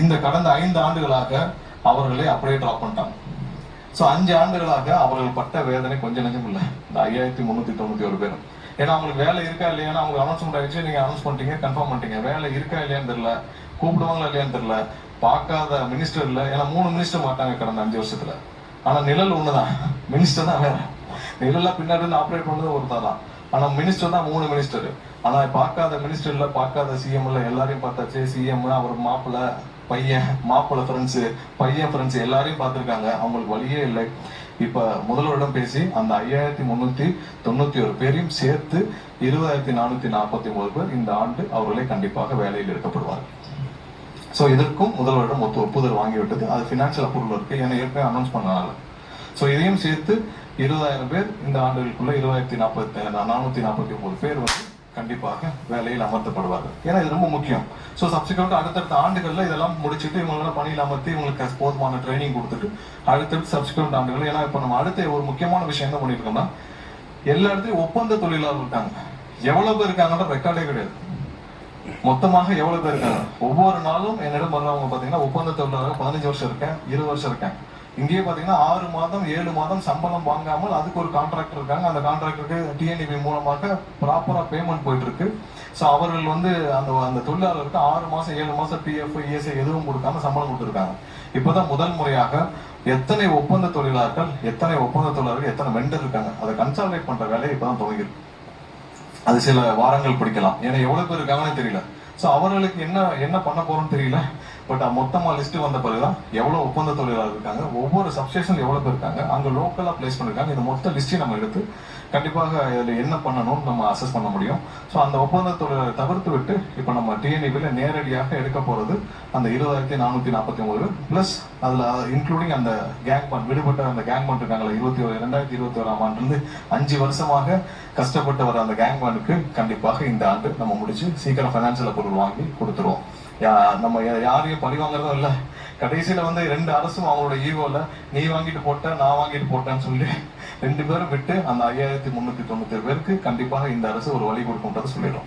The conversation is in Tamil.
இந்த கடந்த 5 ஆண்டுகளாக அவர்களை அப்படியே டிராப் பண்ணிட்டாங்க. ஸோ 5 ஆண்டுகளாக அவர்கள் பட்ட வேதனை கொஞ்சம் நெஞ்சம் இல்லை. இந்த 5391 பேரும். ஏன்னா அவங்களுக்கு வேலை இருக்கா இல்லையானா அவங்களுக்கு அனௌன்ஸ்மெண்ட் ஆயிடுச்சு, நீங்க அனௌன்ஸ் பண்ணிட்டீங்க, கன்ஃபார்ம் பண்ணிட்டீங்க. வேலை இருக்கா இல்லையான்னு தெரியல, கூப்பிடுவாங்களா இல்லையான்னு தெரியல, பார்க்காத மினிஸ்டர் இல்லை. ஏன்னா 3 மினிஸ்டர் மாட்டாங்க கடந்த 5 வருஷத்துல. ஆனா நிழல் ஒண்ணுதான், மினிஸ்டர் தான் வேற. நிழல்லாம் பின்னாடி இருந்து ஆப்ரேட் பண்ணது ஒருத்தர் தான். ஆனா மினிஸ்டர் தான் 3 மினிஸ்டர். ஆனா பார்க்காத மினிஸ்டர் இல்ல, பார்க்காத சிஎம் இல்ல, எல்லாரையும் பார்த்தாச்சு. சிஎம் அவர் மாப்பிள்ள பையன், மாப்பிள்ள ஃப்ரெண்ட்ஸ், பையன் ஃப்ரெண்ட்ஸ் எல்லாரையும் பார்த்திருக்காங்க. அவங்களுக்கு வழியே இல்லை. இப்ப முதல்வரிடம் பேசி அந்த 5391 பேரையும் சேர்த்து 20449 பேர் இந்த ஆண்டு அவர்களே கண்டிப்பாக வேலையில் எடுக்கப்படுவார்கள். ஸோ இதற்கும் முதல்வரிடம் ஒப்புதல் வாங்கிவிட்டது. அது பினான்சியல் அப்ரூவல் இருக்கு, ஏன்னா ஏற்கனவே அனௌன்ஸ் பண்ணனால. ஸோ இதையும் சேர்த்து 20,000 பேர் இந்த ஆண்டுகளுக்குள்ள 449 பேர் வந்து கண்டிப்பாக வேலையில் அமர்த்தப்படுவார்கள். ஏன்னா இது ரொம்ப முக்கியம். ஸோ சப்சிக்வெண்ட் அடுத்தடுத்த ஆண்டுகள்ல இதெல்லாம் முடிச்சுட்டு இவங்களெல்லாம் பணியில் அமர்த்தி இவங்களுக்கு போதுமான ட்ரைனிங் கொடுத்துட்டு அடுத்தடுத்து சப்சிக்வெண்ட் ஆண்டுகள். ஏன்னா இப்போ நம்ம அடுத்த ஒரு முக்கியமான விஷயம் என்ன பண்ணிருக்கோம்னா, எல்லா இடத்துலயும் ஒப்பந்த தொழிலாளர் இருக்காங்க. எவ்வளவு பேர் இருக்காங்கன்ற ரெக்கார்டே கிடையாது. மொத்தமாக எவ்வளவு பேர் இருக்காங்க? ஒவ்வொரு நாளும் என்னிடம் வர்றவங்க பாத்தீங்கன்னா ஒப்பந்த தொழிலாளர் 15 வருஷம் இருக்கேன், 20 வருஷம் இருக்கேன். இங்கேயே பாத்தீங்கன்னா 6 மாதம் 7 மாதம் சம்பளம் வாங்காமல் அதுக்கு ஒரு கான்ட்ராக்டர் இருக்காங்க. அந்த கான்ட்ராக்டருக்கு டிஎன்இபி மூலமாக ப்ராப்பரா பேமெண்ட் போயிட்டு இருக்கு. ஸோ அவர்கள் வந்து அந்த தொழிலாளருக்கு 6 மாசம் 7 மாசம் பிஎஃப் இஎஸ்ஐ எதுவும் கொடுக்காம சம்பளம் கொடுத்துருக்காங்க. இப்பதான் முதல் முறையாக எத்தனை ஒப்பந்த தொழிலாளர்கள் எத்தனை வெண்டர் இருக்காங்க அதை கன்சால்டேட் பண்ற வேலையை இப்பதான் துவங்கிருக்கு. அது சில வாரங்கள் பிடிக்கலாம், ஏன்னா எவ்வளவு பேர் இருக்காங்கன்னு தெரியல. ஸோ அவர்களுக்கு என்ன பண்ண போறோம்னு தெரியல. பட் மொத்தமா லிஸ்ட் வந்த பிறகுதான் எவ்வளவு ஒப்பந்த தொழிலாளர் இருக்காங்க, ஒவ்வொரு சப்ஸ்டேஷன் எவ்வளவு பேர் இருக்காங்க, அங்க லோக்கலா பிளேஸ் பண்ணிருக்காங்க. இந்த மொத்த லிஸ்டையும் நம்ம எடுத்து கண்டிப்பாக இதுல என்ன பண்ணணும்னு நம்ம அசஸ் பண்ண முடியும். ஸோ அந்த ஒப்பந்த தொழிலாளரை தவிர்த்து விட்டு இப்ப நம்ம டிஎன்இபில நேரடியாக எடுக்க போறது அந்த 20,449 பிளஸ் அதுல இன்க்ளூடிங் அந்த கேங் பண்ட், விடுபட்ட அந்த கேங் பண்ட் இருக்காங்களா, 2021ஆம் ஆண்டிலிருந்து 5 வருஷமாக கஷ்டப்பட்டு வர அந்த கேங் பண்டுக்கு கண்டிப்பாக இந்த ஆண்டு நம்ம முடிச்சு சீக்கிரம் பைனான்சியல் அப்ரூவல் வாங்கி கொடுத்துருவோம். நம்ம யாரையும் பழி வாங்குறதும் இல்ல. கடைசியில வந்து 2 அரசும் அவங்களோட ஈகோல நீ வாங்கிட்டு போட்ட நான் வாங்கிட்டு போட்டேன்னு சொல்லி 2 பேரும் விட்டு அந்த 5397 பேருக்கு கண்டிப்பாக இந்த அரசு ஒரு வழி கொடுக்கும்ன்றதை சொல்லிடும்.